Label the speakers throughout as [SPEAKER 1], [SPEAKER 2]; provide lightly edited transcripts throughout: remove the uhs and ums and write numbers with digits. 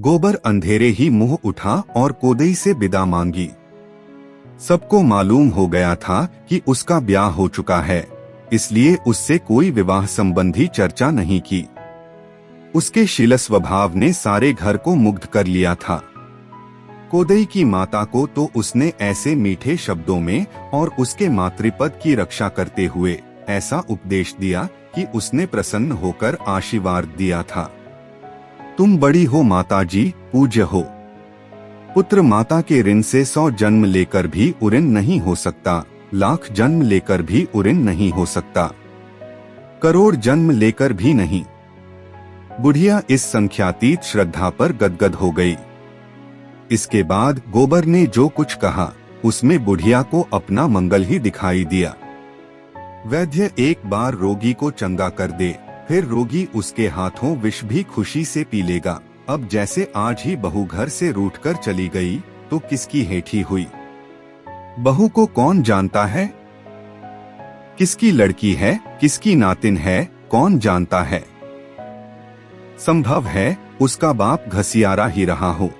[SPEAKER 1] गोबर अंधेरे ही मुंह उठा और कोदई से विदा मांगी। सबको मालूम हो गया था कि उसका ब्याह हो चुका है, इसलिए उससे कोई विवाह संबंधी चर्चा नहीं की। उसके शील स्वभाव ने सारे घर को मुग्ध कर लिया था। कोदई की माता को तो उसने ऐसे मीठे शब्दों में और उसके मातृपद की रक्षा करते हुए ऐसा उपदेश दिया कि उसने प्रसन्न होकर आशीर्वाद दिया था। तुम बड़ी हो माताजी, पूज्य हो। पुत्र माता के ऋण से 100 जन्म लेकर भी उऋण नहीं हो सकता, लाख जन्म लेकर भी उऋण नहीं हो सकता, करोड़ जन्म लेकर भी नहीं। बुढ़िया इस संख्यातीत श्रद्धा पर गदगद हो गई। इसके बाद गोबर ने जो कुछ कहा उसमें बुढ़िया को अपना मंगल ही दिखाई दिया। वैद्य एक बार रोगी को चंगा कर दे, फिर रोगी उसके हाथों विष भी खुशी से पी लेगा। अब जैसे आज ही बहू घर से रूठकर चली गई तो किसकी हेठी हुई। बहू को कौन जानता है, किसकी लड़की है, किसकी नातिन है, कौन जानता है। संभव है उसका बाप घसियारा ही रहा हो।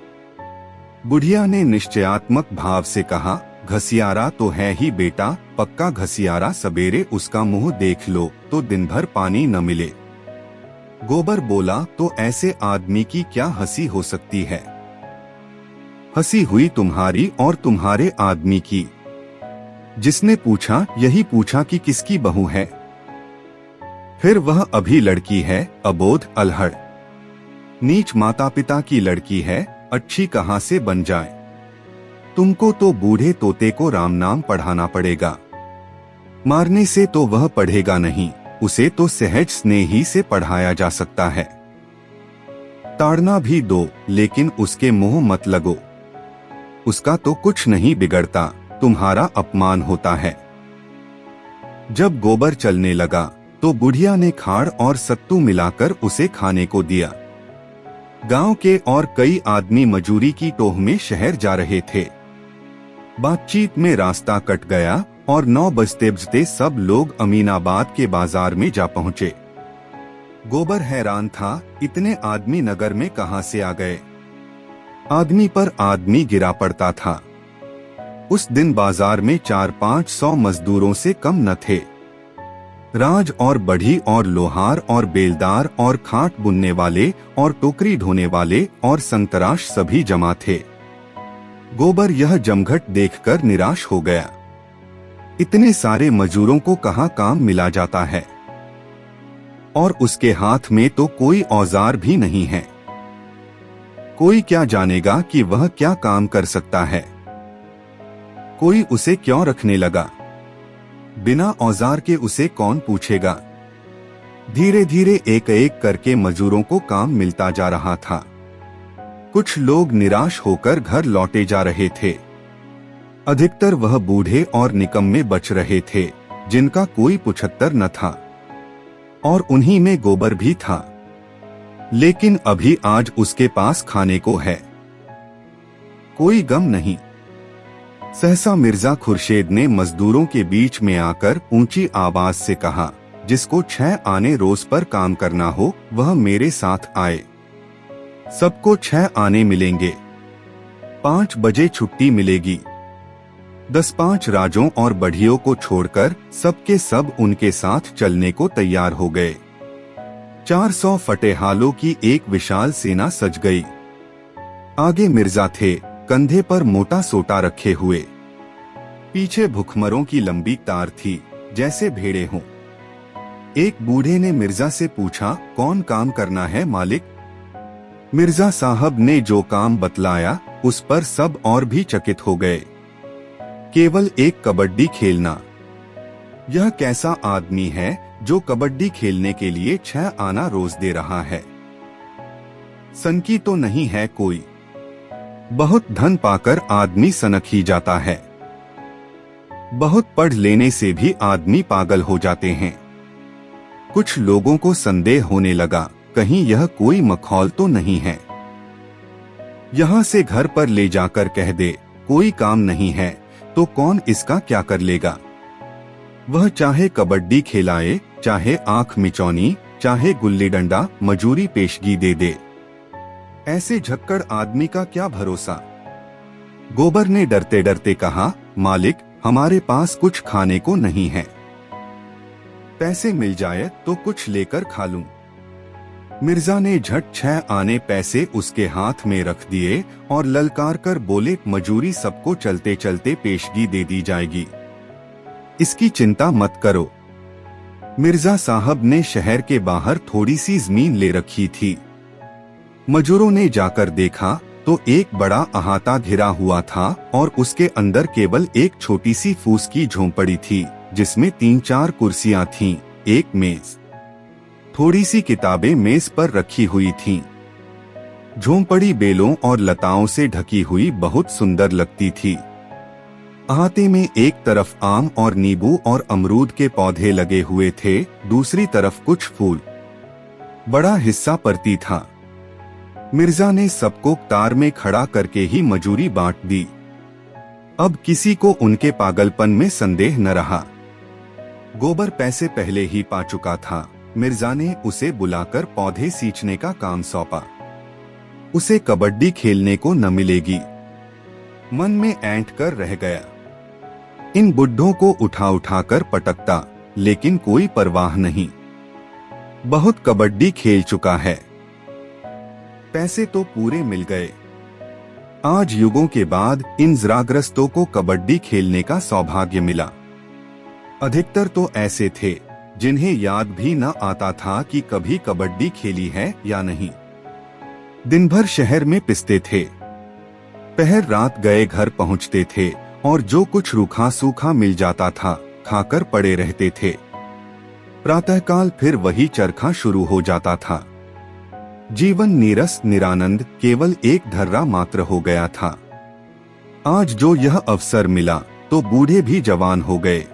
[SPEAKER 1] बुढ़िया ने निश्चयात्मक भाव से कहा, घसियारा तो है ही बेटा, पक्का घसियारा। सवेरे उसका मुंह देख लो तो दिन भर पानी न मिले। गोबर बोला, तो ऐसे आदमी की क्या हंसी हो सकती है। हंसी हुई तुम्हारी और तुम्हारे आदमी की। जिसने पूछा यही पूछा कि किसकी बहू है। फिर वह अभी लड़की है, अबोध अलहड़। नीच माता पिता की लड़की है, अच्छी कहां से बन जाए। तुमको तो बूढ़े तोते को राम नाम पढ़ाना पड़ेगा। मारने से तो वह पढ़ेगा नहीं, उसे तो सहज स्नेह ही से पढ़ाया जा सकता है। ताड़ना भी दो, लेकिन उसके मुंह मत लगो। उसका तो कुछ नहीं बिगड़ता, तुम्हारा अपमान होता है। जब गोबर चलने लगा तो बुढ़िया ने खाड़ और सत्तू मिलाकर उसे खाने को दिया। गांव के और कई आदमी मजूरी की टोह में शहर जा रहे थे। बातचीत में रास्ता कट गया और 9 बजते सब लोग अमीनाबाद के बाजार में जा पहुंचे। गोबर हैरान था, इतने आदमी नगर में कहां से आ गए। आदमी पर आदमी गिरा पड़ता था। उस दिन बाजार में 400-500 मजदूरों से कम न थे। राज और बढ़ी और लोहार और बेलदार और खाट बुनने वाले और टोकरी ढोने वाले और संतराश सभी जमा थे। गोबर यह जमघट देखकर निराश हो गया। इतने सारे मजूरों को कहां काम मिला जाता है, और उसके हाथ में तो कोई औजार भी नहीं है। कोई क्या जानेगा कि वह क्या काम कर सकता है। कोई उसे क्यों रखने लगा। बिना औजार के उसे कौन पूछेगा। धीरे धीरे एक एक करके मजूरों को काम मिलता जा रहा था। कुछ लोग निराश होकर घर लौटे जा रहे थे। अधिकतर वह बूढ़े और निकम्मे बच रहे थे जिनका कोई पुछत्तर न था, और उन्हीं में गोबर भी था। लेकिन अभी आज उसके पास खाने को है, कोई गम नहीं। सहसा मिर्जा खुर्शेद ने मजदूरों के बीच में आकर ऊंची आवाज से कहा, जिसको 6 आने रोज पर काम करना हो वह मेरे साथ आए। सबको 6 आने मिलेंगे। 5 बजे छुट्टी मिलेगी। 10-5 राजों और बढ़ियों को छोड़कर सबके सब उनके साथ चलने को तैयार हो गए। 400 फटेहालों की एक विशाल सेना सज गई। आगे मिर्जा थे, कंधे पर मोटा सोटा रखे हुए। पीछे भुखमरों की लंबी तार थी, जैसे भेड़े हों। एक बूढ़े ने मिर्जा से पूछा, कौन काम करना है मालिक। मिर्जा साहब ने जो काम बतलाया उस पर सब और भी चकित हो गए। केवल एक कबड्डी खेलना। यह कैसा आदमी है जो कबड्डी खेलने के लिए 6 आना रोज दे रहा है। सनकी तो नहीं है कोई। बहुत धन पाकर आदमी सनक ही जाता है। बहुत पढ़ लेने से भी आदमी पागल हो जाते हैं। कुछ लोगों को संदेह होने लगा, कहीं यह कोई मखौल तो नहीं है। यहाँ से घर पर ले जाकर कह दे कोई काम नहीं है, तो कौन इसका क्या कर लेगा। वह चाहे कबड्डी खिलाए, चाहे आंख मिचौनी, चाहे गुल्ली डंडा, मजूरी पेशगी दे दे। ऐसे झक्कड़ आदमी का क्या भरोसा। गोबर ने डरते डरते कहा, मालिक, हमारे पास कुछ खाने को नहीं है, पैसे मिल जाए तो कुछ लेकर खा लूं। मिर्जा ने झट 6 आने पैसे उसके हाथ में रख दिए और ललकार कर बोले, मजूरी सबको चलते चलते पेशगी दे दी जाएगी, इसकी चिंता मत करो। मिर्जा साहब ने शहर के बाहर थोड़ी सी जमीन ले रखी थी। मजूरों ने जाकर देखा तो एक बड़ा अहाता घिरा हुआ था और उसके अंदर केवल एक छोटी सी फूस की झोंपड़ी थी, जिसमें 3-4 कुर्सियां थीं, एक मेज, थोड़ी सी किताबें मेज पर रखी हुई थीं। झोंपड़ी बेलों और लताओं से ढकी हुई बहुत सुंदर लगती थी। अहाते में एक तरफ आम और नींबू और अमरूद के पौधे लगे हुए थे, दूसरी तरफ कुछ फूल, बड़ा हिस्सा परती था। मिर्जा ने सबको कतार में खड़ा करके ही मजूरी बांट दी। अब किसी को उनके पागलपन में संदेह न रहा। गोबर पैसे पहले ही पा चुका था। मिर्जा ने उसे बुलाकर पौधे सींचने का काम सौंपा। उसे कबड्डी खेलने को न मिलेगी, मन में ऐंठ कर रह गया। इन बुड्ढों को उठा उठा कर पटकता, लेकिन कोई परवाह नहीं, बहुत कबड्डी खेल चुका है। पैसे तो पूरे मिल गए। आज युगों के बाद इन ज़राग्रस्तों को कबड्डी खेलने का सौभाग्य मिला। अधिकतर तो ऐसे थे जिन्हें याद भी न आता था कि कभी कबड्डी खेली है या नहीं। दिन भर शहर में पिसते थे, पहर रात गए घर पहुंचते थे और जो कुछ रूखा सूखा मिल जाता था खाकर पड़े रहते थे। प्रातःकाल फिर वही चरखा शुरू हो जाता था। जीवन नीरस निरानंद केवल एक धर्रा मात्र हो गया था। आज जो यह अवसर मिला तो बूढ़े भी जवान हो गए।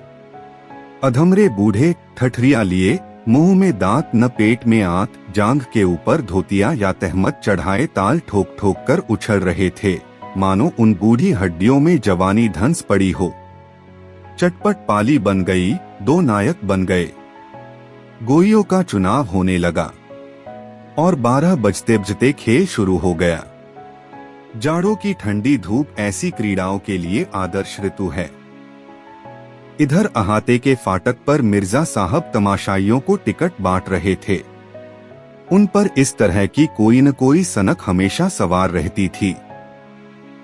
[SPEAKER 1] अधमरे बूढ़े ठठरिया लिए, मुंह में दांत न पेट में आंत, जांघ के ऊपर धोतिया या तहमत चढ़ाए ताल ठोक ठोक कर उछल रहे थे, मानो उन बूढ़ी हड्डियों में जवानी धंस पड़ी हो। चटपट पाली बन गई, 2 नायक बन गए। गोइयों का चुनाव होने लगा और 12 बजते बजते खेल शुरू हो गया। जाड़ों की ठंडी धूप ऐसी क्रीड़ाओं के लिए आदर्श ऋतु है। इधर अहाते के फाटक पर मिर्जा साहब तमाशाइयों को टिकट बांट रहे थे। उन पर इस तरह की कोई न कोई सनक हमेशा सवार रहती थी।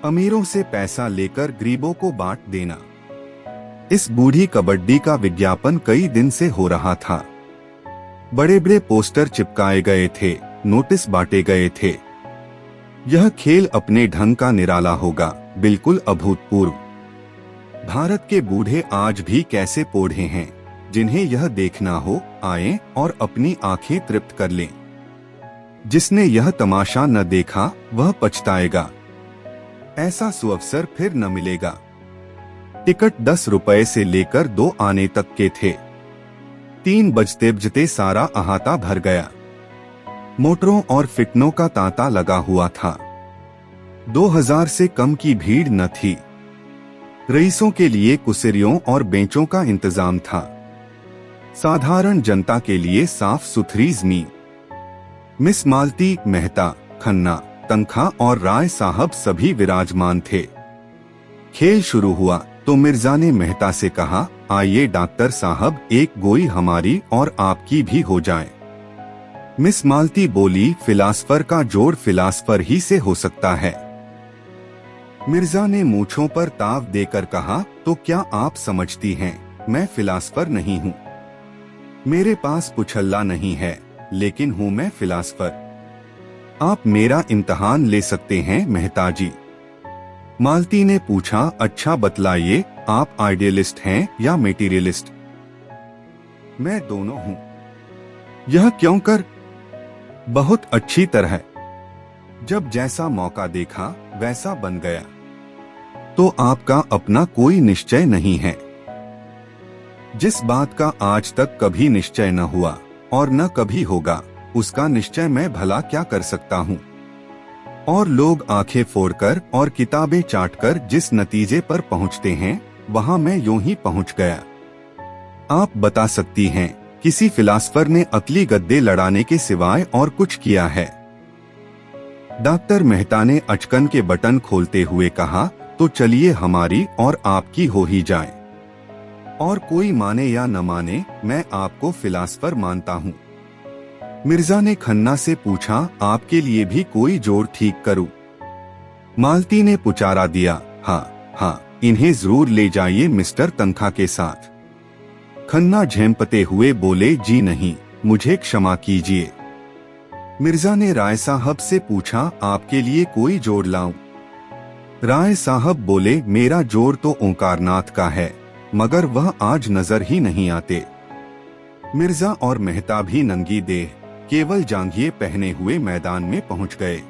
[SPEAKER 1] अमीरों से पैसा लेकर गरीबों को बांट देना। इस बूढ़ी कबड्डी का विज्ञापन कई दिन से हो रहा था। बड़े बड़े पोस्टर चिपकाए गए थे, नोटिस बांटे गए थे। यह खेल अपने ढंग का निराला होगा, बिल्कुल अभूतपूर्व। भारत के बूढ़े आज भी कैसे पोढ़े हैं, जिन्हें यह देखना हो आए और अपनी आंखें तृप्त कर लें। जिसने यह तमाशा न देखा वह पछताएगा। ऐसा सुअवसर फिर न मिलेगा। टिकट 10 रुपए से लेकर 2 आने तक के थे। 3 बजते बजते सारा अहाता भर गया। मोटरों और फिटनों का तांता लगा हुआ था। 2000 से कम की भीड़ न थी। रईसों के लिए कुसिरियों और बेंचों का इंतजाम था। साधारण जनता के लिए साफ सुथरी जमीन। मिस मालती, मेहता, खन्ना, तनखा और राय साहब सभी विराजमान थे। खेल शुरू हुआ तो मिर्जा ने मेहता से कहा, आइए डॉक्टर साहब, एक गोई हमारी और आपकी भी हो जाए। मिस मालती बोली, फिलासफर का जोड़ फिलासफर ही से हो सकता है। मिर्जा ने मूंछों पर ताव देकर कहा, तो क्या आप समझती हैं मैं फिलासफर नहीं हूँ? मेरे पास पुछल्ला नहीं है, लेकिन हूँ मैं फिलासफर। आप मेरा इम्तिहान ले सकते हैं मेहता जी। मालती ने पूछा, अच्छा बतलाइए, आप आइडियलिस्ट हैं या मेटीरियलिस्ट? मैं दोनों हूँ। यह क्यों कर? बहुत अच्छी तरह। जब जैसा मौका देखा वैसा बन गया। तो आपका अपना कोई निश्चय नहीं है। जिस बात का आज तक कभी निश्चय न हुआ और न कभी होगा, उसका निश्चय मैं भला क्या कर सकता हूँ? और लोग आंखें फोड़कर और किताबें चाटकर जिस नतीजे पर पहुँचते हैं, वहां मैं यूं ही पहुँच गया। आप बता सकती हैं किसी फिलासफर ने अकली गद्दे लड़ाने के सिवाय और कुछ किया है? डॉक्टर मेहता ने अचकन के बटन खोलते हुए कहा, तो चलिए हमारी और आपकी हो ही जाए। और कोई माने या न माने, मैं आपको फिलासफर मानता हूँ। मिर्जा ने खन्ना से पूछा, आपके लिए भी कोई जोड़ ठीक करूं? मालती ने पुचारा दिया, हाँ, इन्हें जरूर ले जाइए मिस्टर तनखा के साथ। खन्ना झेंपते हुए बोले, जी नहीं, मुझे क्षमा कीजिए। मिर्जा ने राय साहब से पूछा, आपके लिए कोई जोड़ लाऊं? राय साहब बोले, मेरा जोड़ तो ओंकारनाथ का है, मगर वह आज नजर ही नहीं आते। मिर्जा और मेहता भी नंगी देह, केवल जांघिए पहने हुए मैदान में पहुंच गए।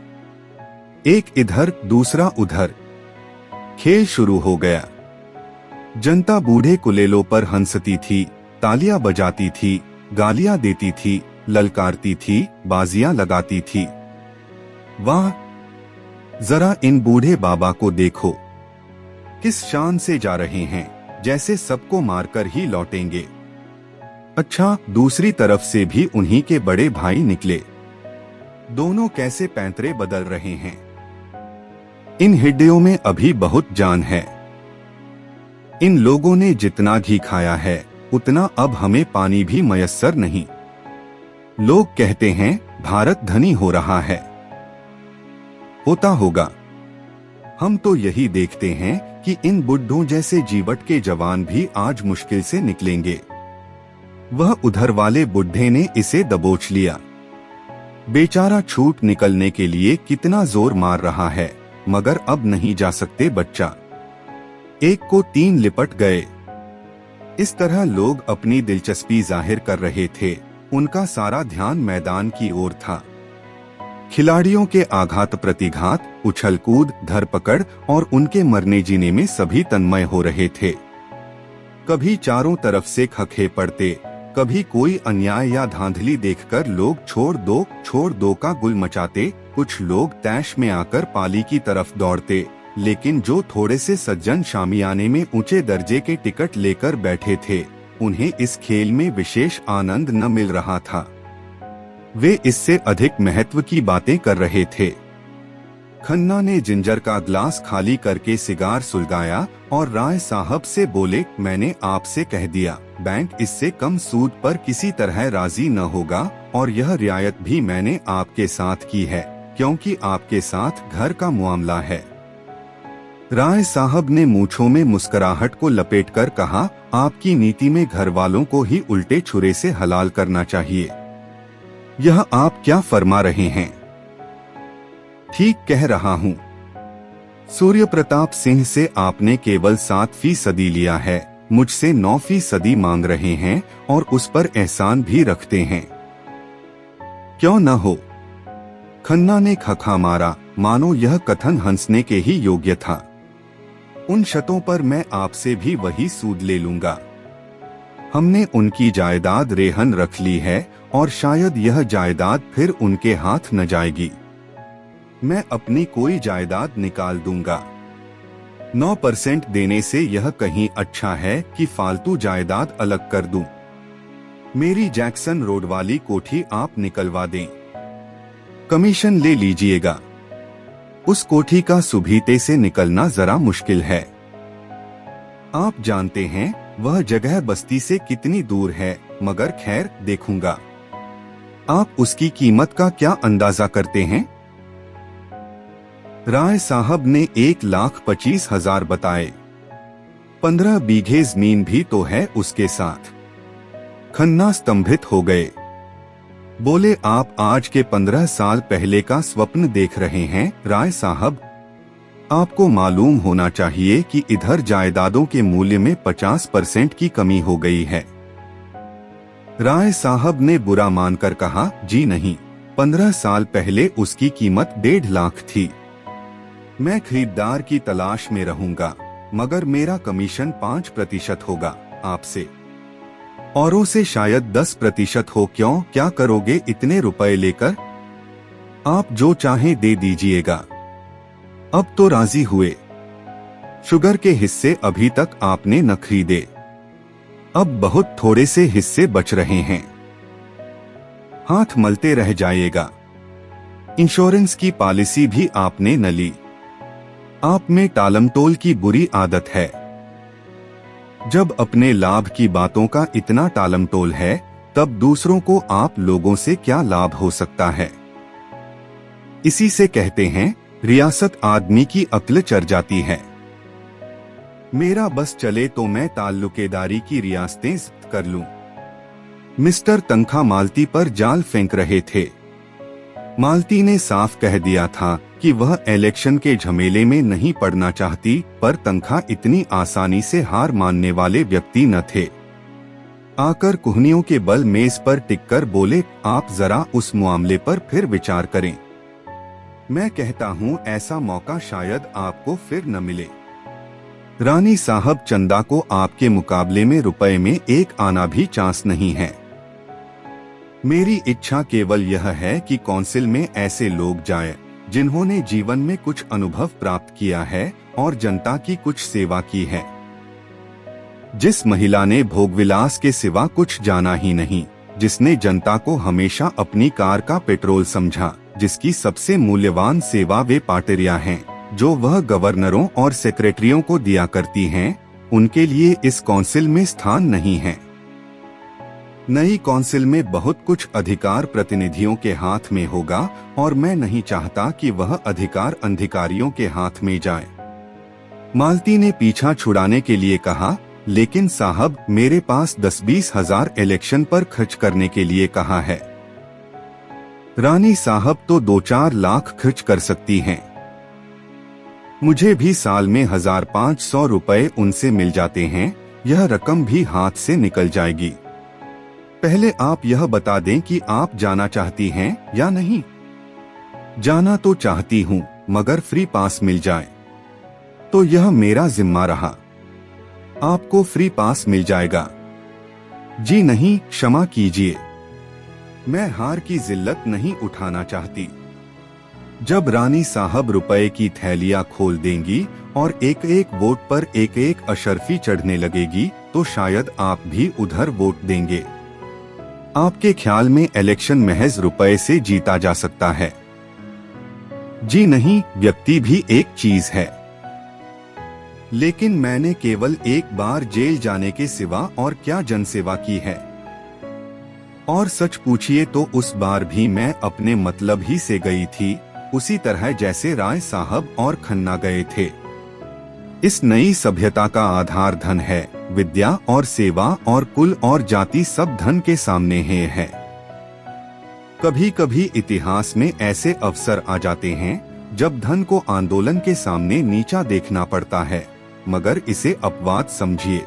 [SPEAKER 1] एक इधर दूसरा उधर, खेल शुरू हो गया। जनता बूढ़े कुलेलों पर हंसती थी, तालियां बजाती थी, गालियां देती थी, ललकारती थी, बाजियां लगाती थी। वाह, जरा इन बूढ़े बाबा को देखो, किस शान से जा रहे हैं, जैसे सबको मारकर ही लौटेंगे। अच्छा, दूसरी तरफ से भी उन्हीं के बड़े भाई निकले। दोनों कैसे पैंतरे बदल रहे हैं। इन हिड्डियों में अभी बहुत जान है। इन लोगों ने जितना घी खाया है, उतना अब हमें पानी भी मयस्सर नहीं। लोग कहते हैं भारत धनी हो रहा है। होता होगा। हम तो यही देखते हैं कि इन बुड्ढों जैसे जीवट के जवान भी आज मुश्किल से निकलेंगे। वह उधर वाले बुड्ढे ने इसे दबोच लिया। बेचारा छूट निकलने के लिए कितना जोर मार रहा है, मगर अब नहीं जा सकते बच्चा। एक को 3 लिपट गए। इस तरह लोग अपनी दिलचस्पी जाहिर कर रहे थे। उनका सारा ध्यान मैदान की ओर था। खिलाड़ियों के आघात प्रतिघात, उछल कूद, धरपकड़ और उनके मरने जीने में सभी तन्मय हो रहे थे। कभी चारों तरफ से खखे पड़ते, कभी कोई अन्याय या धांधली देखकर लोग छोड़ दो का गुल मचाते। कुछ लोग तैश में आकर पाली की तरफ दौड़ते, लेकिन जो थोड़े से सज्जन शामियाने में ऊंचे दर्जे के टिकट लेकर बैठे थे, उन्हें इस खेल में विशेष आनंद न मिल रहा था। वे इससे अधिक महत्व की बातें कर रहे थे। खन्ना ने जिंजर का ग्लास खाली करके सिगार सुलगाया और राय साहब से बोले, मैंने आपसे कह दिया, बैंक इससे कम सूद पर किसी तरह राजी न होगा, और यह रियायत भी मैंने आपके साथ की है, क्योंकि आपके साथ घर का मामला है। राय साहब ने मूंछों में मुस्कुराहट को लपेटकर कहा, आपकी नीति में घर वालों को ही उल्टे छुरे से हलाल करना चाहिए। यह आप क्या फरमा रहे हैं? ठीक कह रहा हूँ। सूर्य प्रताप सिंह से आपने केवल 7% लिया है, मुझसे 9% मांग रहे हैं और उस पर एहसान भी रखते हैं। क्यों न हो? खन्ना ने खखा मारा, मानो यह कथन हंसने के ही योग्य था। उन शर्तों पर मैं आपसे भी वही सूद ले लूंगा। हमने उनकी जायदाद रेहन रख ली है और शायद यह जायदाद फिर उनके हाथ न जाएगी। मैं अपनी कोई जायदाद निकाल दूंगा। 9% देने से यह कहीं अच्छा है कि फालतू जायदाद अलग कर दूं। मेरी जैक्सन रोड वाली कोठी आप निकलवा दें। कमीशन ले लीजिएगा। उस कोठी का सुबीते से निकलना जरा मुश्किल है। आप जानते हैं वह जगह बस्ती से कितनी दूर है, मगर खैर देखूंगा। आप उसकी कीमत का क्या अंदाजा करते हैं? राय साहब ने 1,25,000 बताए। 15 बीघे जमीन भी तो है उसके साथ। खन्ना स्तंभित हो गए। बोले, आप आज के 15 साल पहले का स्वप्न देख रहे हैं राय साहब। आपको मालूम होना चाहिए कि इधर जायदादों के मूल्य में 50% की कमी हो गई है। राय साहब ने बुरा मानकर कहा, जी नहीं, 15 साल पहले उसकी कीमत 1.5 लाख थी। मैं खरीदार की तलाश में रहूंगा, मगर मेरा कमीशन 5% होगा आपसे। औरों से शायद 10% हो। क्यों, क्या करोगे इतने रुपए लेकर? आप जो चाहें दे दीजिएगा। अब तो राजी हुए। शुगर के हिस्से अभी तक आपने न खरीदे। अब बहुत थोड़े से हिस्से बच रहे हैं। हाथ मलते रह जाइएगा। इंश्योरेंस की पॉलिसी भी आपने न ली। आप में टालमटोल की बुरी आदत है। जब अपने लाभ की बातों का इतना टालमटोल है, तब दूसरों को आप लोगों से क्या लाभ हो सकता है। इसी से कहते हैं, रियासत आदमी की अक्ल चर जाती है। मेरा बस चले तो मैं ताल्लुकेदारी की रियासतें जब्त कर लूं। मिस्टर तनखा मालती पर जाल फेंक रहे थे। मालती ने साफ कह दिया था कि वह इलेक्शन के झमेले में नहीं पड़ना चाहती, पर तनखा इतनी आसानी से हार मानने वाले व्यक्ति न थे। आकर कुहनियों के बल मेज पर टिककर बोले, आप जरा उस मामले पर फिर विचार करें। मैं कहता हूँ ऐसा मौका शायद आपको फिर न मिले। रानी साहब, चंदा को आपके मुकाबले में रुपए में एक आना भी चांस नहीं है। मेरी इच्छा केवल यह है कि काउंसिल में ऐसे लोग जाएं, जिन्होंने जीवन में कुछ अनुभव प्राप्त किया है और जनता की कुछ सेवा की है। जिस महिला ने भोगविलास के सिवा कुछ जाना ही नहीं, जिसने जनता को हमेशा अपनी कार का पेट्रोल समझा, जिसकी सबसे मूल्यवान सेवा वे पाटेरिया हैं, जो वह गवर्नरों और सेक्रेटरियों को दिया करती हैं, उनके लिए इस काउंसिल में स्थान नहीं है। नई काउंसिल में बहुत कुछ अधिकार प्रतिनिधियों के हाथ में होगा और मैं नहीं चाहता कि वह अधिकार अधिकारियों के हाथ में जाए। मालती ने पीछा छुड़ाने के लिए कहा, लेकिन साहब, मेरे पास 10-20 हजार इलेक्शन पर खर्च करने के लिए कहा है। रानी साहब तो 2-4 लाख खर्च कर सकती हैं। मुझे भी साल में 1500 रुपए उनसे मिल जाते हैं। यह रकम भी हाथ से निकल जाएगी। पहले आप यह बता दें कि आप जाना चाहती हैं या नहीं। जाना तो चाहती हूँ, मगर फ्री पास मिल जाए तो यह मेरा जिम्मा रहा। आपको फ्री पास मिल जाएगा। जी नहीं, क्षमा कीजिए, मैं हार की जिल्लत नहीं उठाना चाहती। जब रानी साहब रुपए की थैलियां खोल देंगी और एक एक वोट पर एक एक अशर्फी चढ़ने लगेगी, तो शायद आप भी उधर वोट देंगे। आपके ख्याल में इलेक्शन महज रुपए से जीता जा सकता है? जी नहीं, व्यक्ति भी एक चीज है। लेकिन मैंने केवल एक बार जेल जाने के सिवा और क्या जनसेवा की है। और सच पूछिए तो उस बार भी मैं अपने मतलब ही से गई थी, उसी तरह जैसे राय साहब और खन्ना गए थे। इस नई सभ्यता का आधार धन है, विद्या और सेवा और कुल और जाति सब धन के सामने है। कभी कभी इतिहास में ऐसे अवसर आ जाते हैं जब धन को आंदोलन के सामने नीचा देखना पड़ता है, मगर इसे अपवाद समझिए।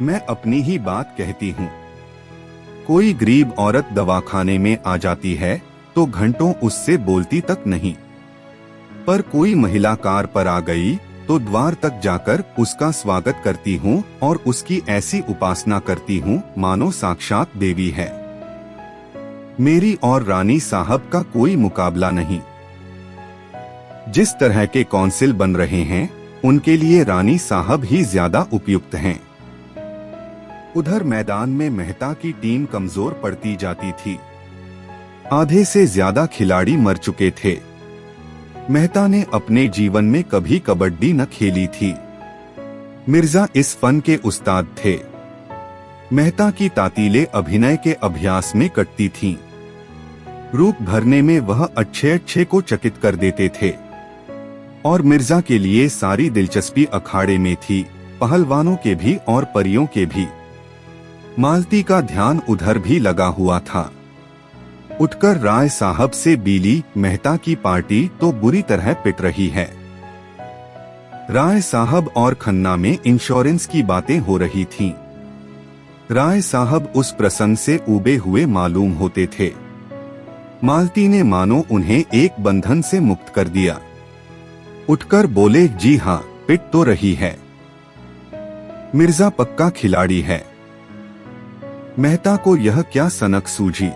[SPEAKER 1] मैं अपनी ही बात कहती हूँ। कोई गरीब औरत दवाखाने में आ जाती है तो घंटों उससे बोलती तक नहीं, पर कोई महिला कार पर आ गई तो द्वार तक जाकर उसका स्वागत करती हूँ और उसकी ऐसी उपासना करती हूँ मानो साक्षात देवी है। मेरी और रानी साहब का कोई मुकाबला नहीं। जिस तरह के काउंसिल बन रहे हैं, उनके लिए रानी साहब ही ज्यादा उपयुक्त हैं। उधर मैदान में मेहता की टीम कमजोर पड़ती जाती थी। आधे से ज्यादा खिलाड़ी मर चुके थे। मेहता ने अपने जीवन में कभी कबड्डी न खेली थी। मिर्जा इस फन के उस्ताद थे। मेहता की तातीलें अभिनय के अभ्यास में कटती थीं। रूप भरने में वह अच्छे अच्छे को चकित कर देते थे। और मिर्जा के लिए सारी दिलचस्पी अखाड़े में थी, पहलवानों के भी और परियों के भी। मालती का ध्यान उधर भी लगा हुआ था। उठकर राय साहब से बीली, मेहता की पार्टी तो बुरी तरह पिट रही है। राय साहब और खन्ना में इंश्योरेंस की बातें हो रही थीं। राय साहब उस प्रसंग से उबे हुए मालूम होते थे। मालती ने मानो उन्हें एक बंधन से मुक्त कर दिया। उठकर बोले, जी हाँ, पिट तो रही है। मिर्जा पक्का खिलाड़ी है। मेहता को यह क्या सनक सूझी।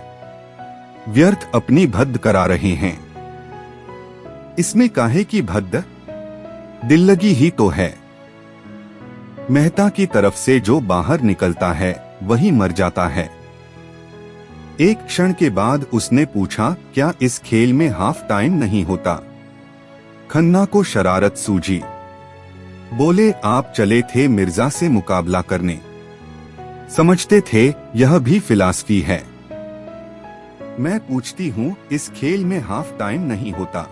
[SPEAKER 1] व्यर्थ अपनी भद्द करा रहे हैं। इसमें काहे की भद्द? दिल लगी ही तो है। मेहता की तरफ से जो बाहर निकलता है वही मर जाता है। एक क्षण के बाद उसने पूछा, क्या इस खेल में हाफ टाइम नहीं होता? खन्ना को शरारत सूझी। बोले, आप चले थे मिर्जा से मुकाबला करने, समझते थे यह भी फिलॉसफी है। मैं पूछती हूँ, इस खेल में हाफ टाइम नहीं होता?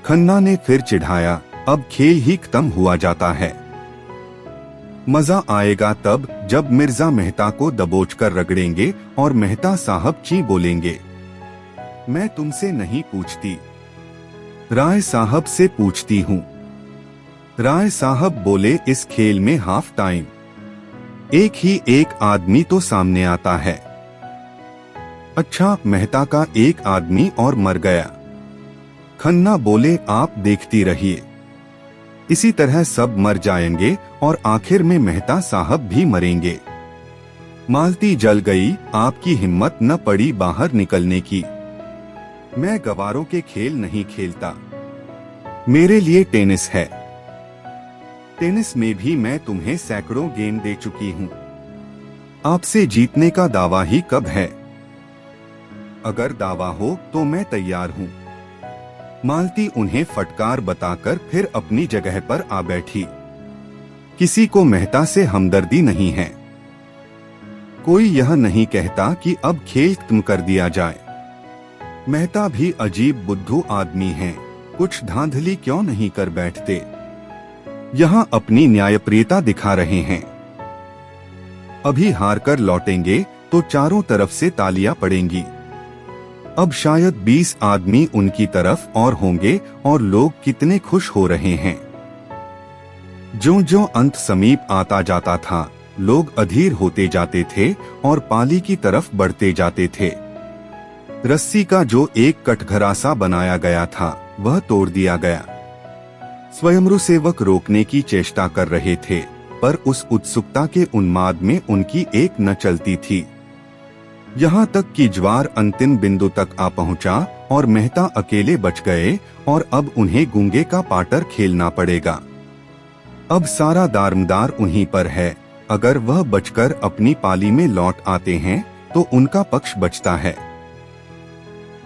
[SPEAKER 1] खन्ना ने फिर चिढ़ाया, अब खेल ही खत्म हुआ जाता है। मजा आएगा तब जब मिर्जा मेहता को दबोचकर रगड़ेंगे और मेहता साहब ची बोलेंगे। मैं तुमसे नहीं पूछती, राय साहब से पूछती हूँ। राय साहब बोले, इस खेल में हाफ टाइम एक ही एक आदमी तो सामने आता है। अच्छा, मेहता का एक आदमी और मर गया। खन्ना बोले, आप देखती रहिए, इसी तरह सब मर जाएंगे और आखिर में मेहता साहब भी मरेंगे। मालती जल गई, आपकी हिम्मत न पड़ी बाहर निकलने की। मैं गवारों के खेल नहीं खेलता, मेरे लिए टेनिस है। टेनिस में भी मैं तुम्हें सैकड़ों गेंद दे चुकी हूँ, आपसे जीतने का दावा ही कब है? अगर दावा हो तो मैं तैयार हूँ। मालती उन्हें फटकार बताकर फिर अपनी जगह पर आ बैठी। किसी को मेहता से हमदर्दी नहीं है। कोई यह नहीं कहता कि अब खेल खत्म कर दिया जाए। मेहता भी अजीब बुद्धू आदमी हैं, कुछ धांधली क्यों नहीं कर बैठते? यहाँ अपनी न्यायप्रियता दिखा रहे हैं। अभी हार कर लौटेंगे तो चारों तरफ से तालियां पड़ेंगी। अब शायद 20 आदमी उनकी तरफ और होंगे और लोग कितने खुश हो रहे हैं। ज्यों-ज्यों अंत समीप आता जाता था, लोग अधीर होते जाते थे और पाली की तरफ बढ़ते जाते थे। रस्सी का जो एक कटघरा बनाया गया था, वह तोड़ दिया गया। स्वयंरू सेवक रोकने की चेष्टा कर रहे थे, पर उस उत्सुकता के उन्माद में उनकी एक न चलती थी। यहाँ तक कि ज्वार अंतिम बिंदु तक आ पहुँचा और मेहता अकेले बच गए और अब उन्हें गूंगे का पाटर खेलना पड़ेगा। अब सारा दारमदार उन्हीं पर है। अगर वह बचकर अपनी पाली में लौट आते हैं तो उनका पक्ष बचता है।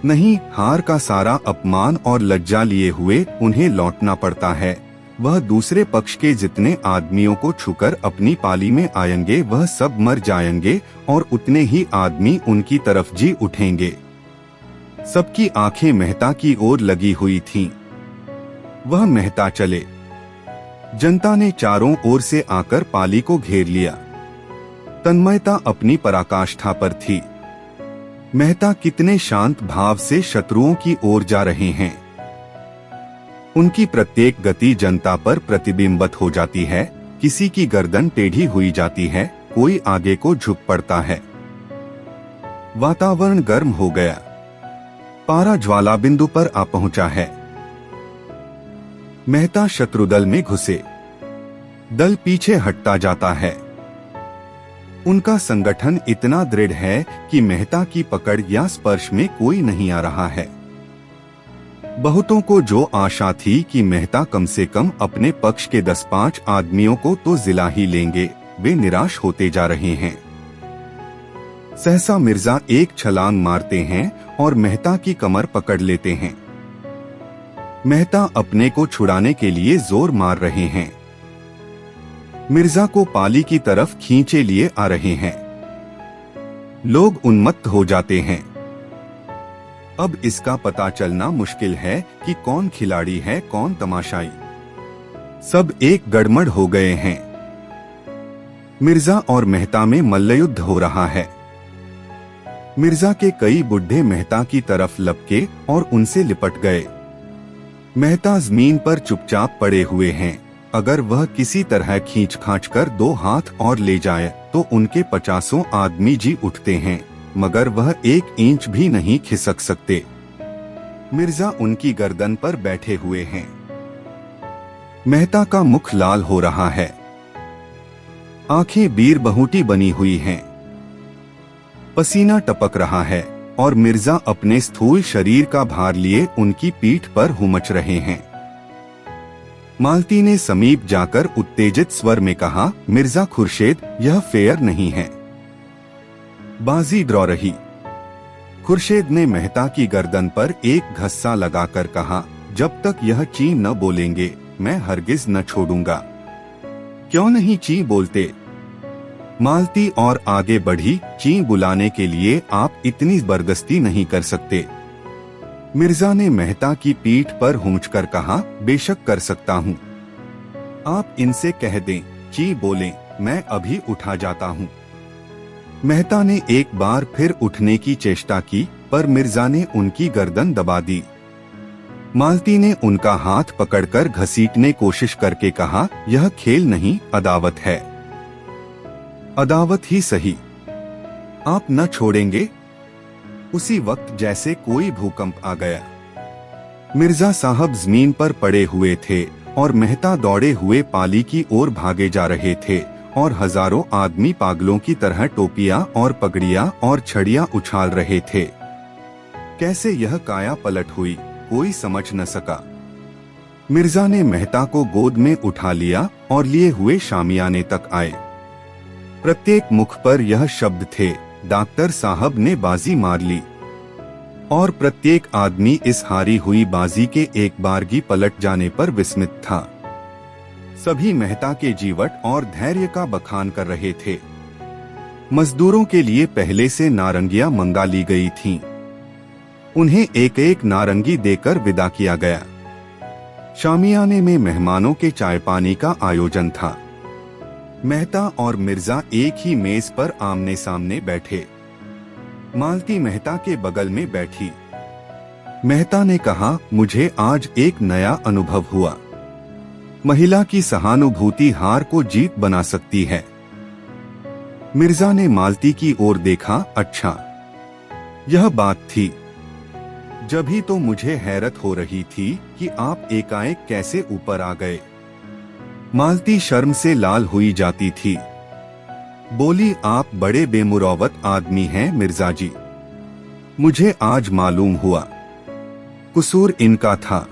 [SPEAKER 1] नहीं, हार का सारा अपमान और लज्जा लिए हुए उन्हें लौटना पड़ता है। वह दूसरे पक्ष के जितने आदमियों को छूकर अपनी पाली में आएंगे वह सब मर जाएंगे और उतने ही आदमी उनकी तरफ जी उठेंगे। सबकी आंखें मेहता की ओर लगी हुई थीं। वह मेहता चले। जनता ने चारों ओर से आकर पाली को घेर लिया। तन्मयता अपनी पराकाष्ठा पर थी। मेहता कितने शांत भाव से शत्रुओं की ओर जा रहे हैं। उनकी प्रत्येक गति जनता पर प्रतिबिंबित हो जाती है। किसी की गर्दन टेढ़ी हुई जाती है, कोई आगे को झुक पड़ता है। वातावरण गर्म हो गया। पारा ज्वाला बिंदु पर आ पहुंचा है। मेहता शत्रुदल में घुसे। दल पीछे हटता जाता है। उनका संगठन इतना दृढ़ है कि मेहता की पकड़ या स्पर्श में कोई नहीं आ रहा है। बहुतों को जो आशा थी कि मेहता कम से कम अपने पक्ष के 10-5 आदमियों को तो जिला ही लेंगे, वे निराश होते जा रहे हैं। सहसा मिर्जा एक छलांग मारते हैं और मेहता की कमर पकड़ लेते हैं। मेहता अपने को छुड़ाने के लिए जोर मार रहे हैं। मिर्जा को पाली की तरफ खींचे लिए आ रहे हैं। लोग उन्मत्त हो जाते हैं। अब इसका पता चलना मुश्किल है कि कौन खिलाड़ी है, कौन तमाशाई। सब एक गड़मड़ हो गए हैं। मिर्जा और मेहता में मल्लयुद्ध हो रहा है। मिर्जा के कई बुढ़े मेहता की तरफ लपके और उनसे लिपट गए। मेहता जमीन पर चुपचाप पड़े हुए हैं। अगर वह किसी तरह खींच खांच कर 2 हाथ और ले जाए तो उनके 50 आदमी जी उठते हैं, मगर वह 1 इंच भी नहीं खिसक सकते। मिर्जा उनकी गर्दन पर बैठे हुए हैं। मेहता का मुख लाल हो रहा है। आंखें बीर बहुटी बनी हुई हैं। पसीना टपक रहा है और मिर्जा अपने स्थूल शरीर का भार लिए उनकी पीठ पर हुमच रहे हैं। मालती ने समीप जाकर उत्तेजित स्वर में कहा, मिर्जा खुर्शीद, यह फेयर नहीं है। बाजी ड्रॉ रही। खुर्शेद ने मेहता की गर्दन पर एक घस्सा लगाकर कहा, जब तक यह ची न बोलेंगे मैं हरगिज न छोड़ूंगा। क्यों नहीं ची बोलते? मालती और आगे बढ़ी। ची बुलाने के लिए आप इतनी बरगस्ती नहीं कर सकते। मिर्जा ने मेहता की पीठ पर हुंचकर कहा, बेशक कर सकता हूँ। आप इनसे कह दें ची बोलें, मैं अभी उठा जाता हूँ। मेहता ने एक बार फिर उठने की चेष्टा की, पर मिर्जा ने उनकी गर्दन दबा दी। मालती ने उनका हाथ पकड़कर घसीटने कोशिश करके कहा, यह खेल नहीं, अदावत है। अदावत ही सही। आप न छोड़ेंगे? उसी वक्त जैसे कोई भूकंप आ गया। मिर्जा साहब जमीन पर पड़े हुए थे और मेहता दौड़े हुए पाली की ओर भागे जा रहे थे और हजारों आदमी पागलों की तरह टोपियां और पगड़ियां और छड़ियां उछाल रहे थे। कैसे यह काया पलट हुई, कोई समझ न सका। मिर्जा ने मेहता को गोद में उठा लिया और लिए हुए शामियाने तक आए। प्रत्येक मुख पर यह शब्द थे, डॉक्टर साहब ने बाजी मार ली। और प्रत्येक आदमी इस हारी हुई बाजी के एक बारगी पलट जाने पर विस्मित था। सभी मेहता के जीवट और धैर्य का बखान कर रहे थे। मजदूरों के लिए पहले से नारंगियां मंगा ली गई थीं। उन्हें एक एक नारंगी देकर विदा किया गया। शामियाने में मेहमानों के चाय पानी का आयोजन था। मेहता और मिर्जा एक ही मेज पर आमने सामने बैठे। मालती मेहता के बगल में बैठी। मेहता ने कहा, मुझे आज एक नया अनुभव हुआ। महिला की सहानुभूति हार को जीत बना सकती है। मिर्जा ने मालती की ओर देखा, अच्छा यह बात थी। जभी तो मुझे हैरत हो रही थी कि आप एकाएक कैसे ऊपर आ गए। मालती शर्म से लाल हुई जाती थी। बोली, आप बड़े बेमुरौवत आदमी हैं मिर्जा जी। मुझे आज मालूम हुआ, कसूर इनका था।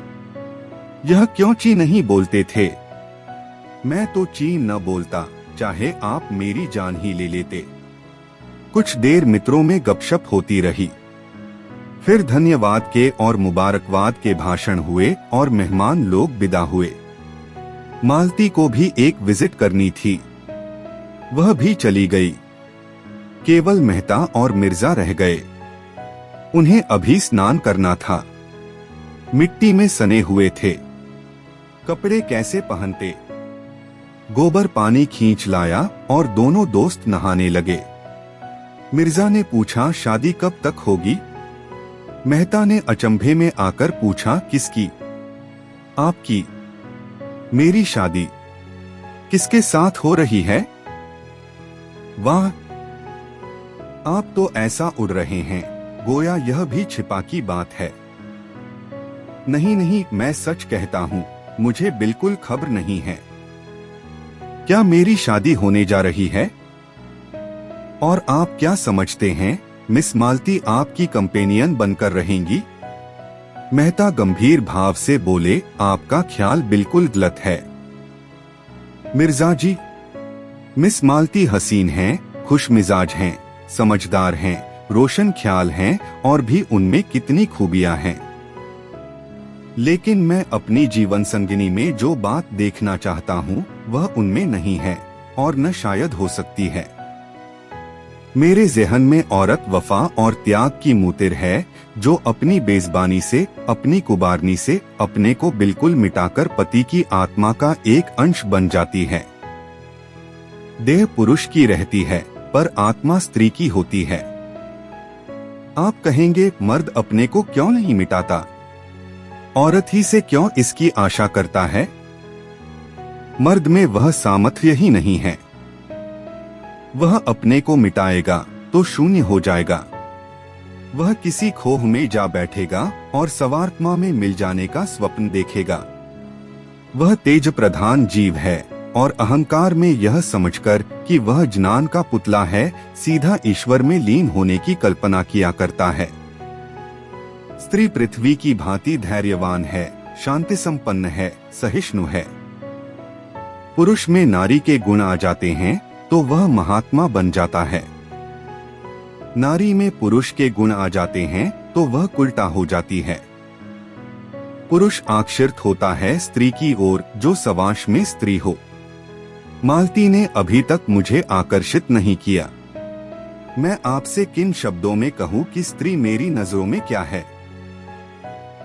[SPEAKER 1] यह क्यों ची नहीं बोलते थे? मैं तो ची न बोलता, चाहे आप मेरी जान ही ले लेते। कुछ देर मित्रों में गपशप होती रही। फिर धन्यवाद के और मुबारकबाद के भाषण हुए और मेहमान लोग विदा हुए। मालती को भी एक विजिट करनी थी, वह भी चली गई। केवल मेहता और मिर्जा रह गए। उन्हें अभी स्नान करना था। मिट्टी में सने हुए थे। कपड़े कैसे पहनते? गोबर पानी खींच लाया और दोनों दोस्त नहाने लगे। मिर्जा ने पूछा, शादी कब तक होगी? मेहता ने अचंभे में आकर पूछा, किसकी? आपकी। मेरी शादी किसके साथ हो रही है? वाह, आप तो ऐसा उड़ रहे हैं गोया यह भी छिपा की बात है। नहीं नहीं, मैं सच कहता हूँ, मुझे बिल्कुल खबर नहीं है। क्या मेरी शादी होने जा रही है? और आप क्या समझते हैं, मिस मालती आपकी कंपेनियन बनकर रहेंगी? मेहता गंभीर भाव से बोले, आपका ख्याल बिल्कुल गलत है मिर्जा जी। मिस मालती हसीन हैं, खुश मिजाज हैं, समझदार हैं, रोशन ख्याल हैं और भी उनमें कितनी खूबियां हैं। लेकिन मैं अपनी जीवन संगिनी में जो बात देखना चाहता हूँ वह उनमें नहीं है और न शायद हो सकती है। मेरे ज़हन में औरत वफा और त्याग की मूतिर है, जो अपनी बेज़बानी से, अपनी कुबारनी से अपने को बिल्कुल मिटाकर पति की आत्मा का एक अंश बन जाती है। देह पुरुष की रहती है पर आत्मा स्त्री की होती है। आप कहेंगे, मर्द अपने को क्यों नहीं मिटाता? औरत ही से क्यों इसकी आशा करता है? मर्द में वह सामर्थ्य ही नहीं है। वह अपने को मिटाएगा तो शून्य हो जाएगा। वह किसी खोह में जा बैठेगा और सवात्मा में मिल जाने का स्वप्न देखेगा। वह तेज प्रधान जीव है और अहंकार में यह समझकर कि वह जनान का पुतला है, सीधा ईश्वर में लीन होने की कल्पना किया करता है। स्त्री पृथ्वी की भांति धैर्यवान है, शांति संपन्न है, सहिष्णु है। पुरुष में नारी के गुण आ जाते हैं तो वह महात्मा बन जाता है। नारी में पुरुष के गुण आ जाते हैं तो वह उल्टा हो जाती है। पुरुष आकर्षित होता है स्त्री की ओर जो सवांश में स्त्री हो। मालती ने अभी तक मुझे आकर्षित नहीं किया। मैं आपसे किन शब्दों में कहूँ कि स्त्री मेरी नजरों में क्या है।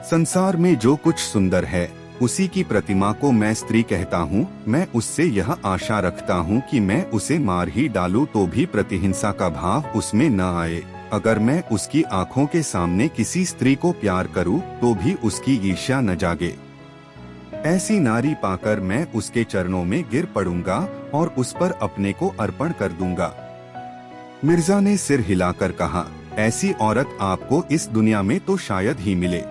[SPEAKER 1] संसार में जो कुछ सुंदर है उसी की प्रतिमा को मैं स्त्री कहता हूँ। मैं उससे यह आशा रखता हूँ कि मैं उसे मार ही डालूं तो भी प्रतिहिंसा का भाव उसमें न आए। अगर मैं उसकी आंखों के सामने किसी स्त्री को प्यार करूं तो भी उसकी ईर्ष्या न जागे। ऐसी नारी पाकर मैं उसके चरणों में गिर पड़ूंगा और उस पर अपने को अर्पण कर दूंगा। मिर्जा ने सिर हिलाकर कहा, ऐसी औरत आपको इस दुनिया में तो शायद ही मिले।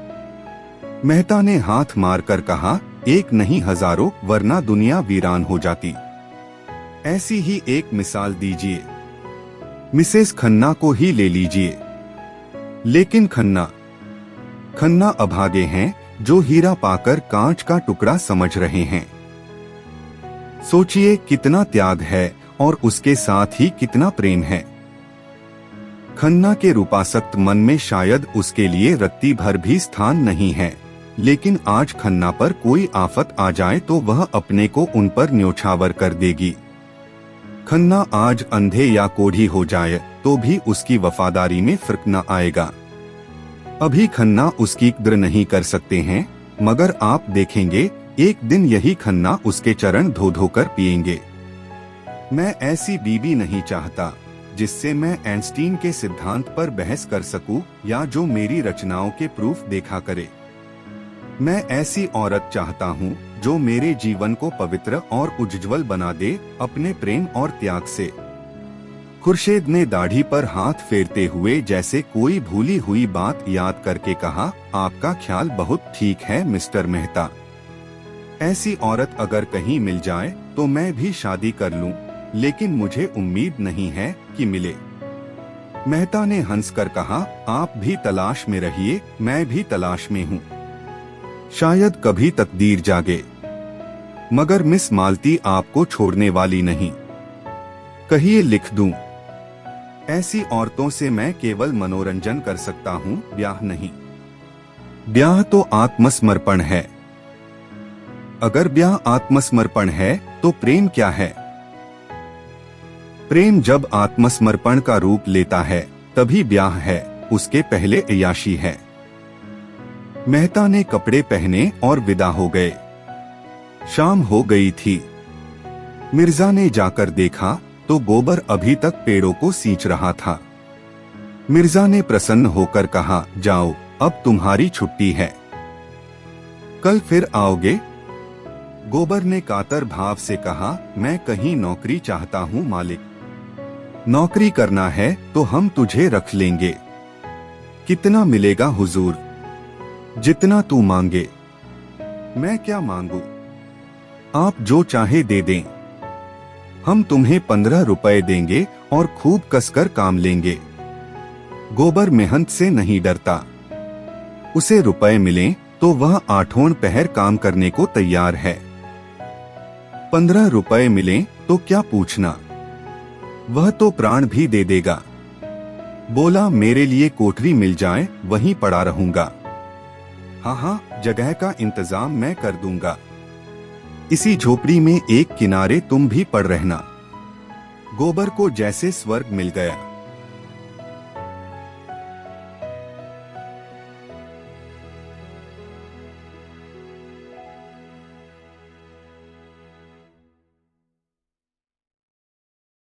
[SPEAKER 1] मेहता ने हाथ मारकर कहा, एक नहीं हजारों, वरना दुनिया वीरान हो जाती। ऐसी ही एक मिसाल दीजिए। मिसेस खन्ना को ही ले लीजिए। लेकिन खन्ना अभागे हैं जो हीरा पाकर कांच का टुकड़ा समझ रहे हैं। सोचिए कितना त्याग है और उसके साथ ही कितना प्रेम है। खन्ना के रूपासक्त मन में शायद उसके लिए रत्ती भर भी स्थान नहीं है, लेकिन आज खन्ना पर कोई आफत आ जाए तो वह अपने को उन पर न्योछावर कर देगी। खन्ना आज अंधे या कोढ़ी हो जाए तो भी उसकी वफादारी में फर्क न आएगा। अभी खन्ना उसकी कद्र नहीं कर सकते हैं, मगर आप देखेंगे एक दिन यही खन्ना उसके चरण धो धो कर पिएंगे। मैं ऐसी बीवी नहीं चाहता जिससे मैं आइंस्टीन के सिद्धांत पर बहस कर सकूं या जो मेरी रचनाओं के प्रूफ देखा करे। मैं ऐसी औरत चाहता हूं जो मेरे जीवन को पवित्र और उज्ज्वल बना दे अपने प्रेम और त्याग से। खुर्शीद ने दाढ़ी पर हाथ फेरते हुए जैसे कोई भूली हुई बात याद करके कहा, आपका ख्याल बहुत ठीक है मिस्टर मेहता। ऐसी औरत अगर कहीं मिल जाए तो मैं भी शादी कर लूं, लेकिन मुझे उम्मीद नहीं है कि मिले। मेहता ने हंसकर कहा, आप भी तलाश में रहिए, मैं भी तलाश में हूँ। शायद कभी तकदीर जागे, मगर मिस मालती आपको छोड़ने वाली नहीं। कहिए लिख दूं। ऐसी औरतों से मैं केवल मनोरंजन कर सकता हूँ, ब्याह नहीं। ब्याह तो आत्मसमर्पण है। अगर ब्याह आत्मसमर्पण है तो प्रेम क्या है? प्रेम जब आत्मसमर्पण का रूप लेता है तभी ब्याह है, उसके पहले अय्याशी है। मेहता ने कपड़े पहने और विदा हो गए। शाम हो गई थी। मिर्जा ने जाकर देखा तो गोबर अभी तक पेड़ों को सींच रहा था। मिर्जा ने प्रसन्न होकर कहा, जाओ, अब तुम्हारी छुट्टी है। कल फिर आओगे? गोबर ने कातर भाव से कहा, मैं कहीं नौकरी चाहता हूँ मालिक। नौकरी करना है तो हम तुझे रख लेंगे। कितना मिलेगा हुजूर? जितना तू मांगे। मैं क्या मांगू? आप जो चाहे दे दें। हम तुम्हें 15 रुपए देंगे और खूब कसकर काम लेंगे। गोबर मेहनत से नहीं डरता। उसे रुपए मिलें तो वह आठों पहर काम करने को तैयार है। 15 रुपए मिलें तो क्या पूछना, वह तो प्राण भी दे देगा। बोला, मेरे लिए कोठरी मिल जाए वहीं पड़ा रहूंगा। हाँ, जगह का इंतजाम मैं कर दूंगा। इसी झोपड़ी में एक किनारे तुम भी पड़ रहना। गोबर को जैसे स्वर्ग मिल गया।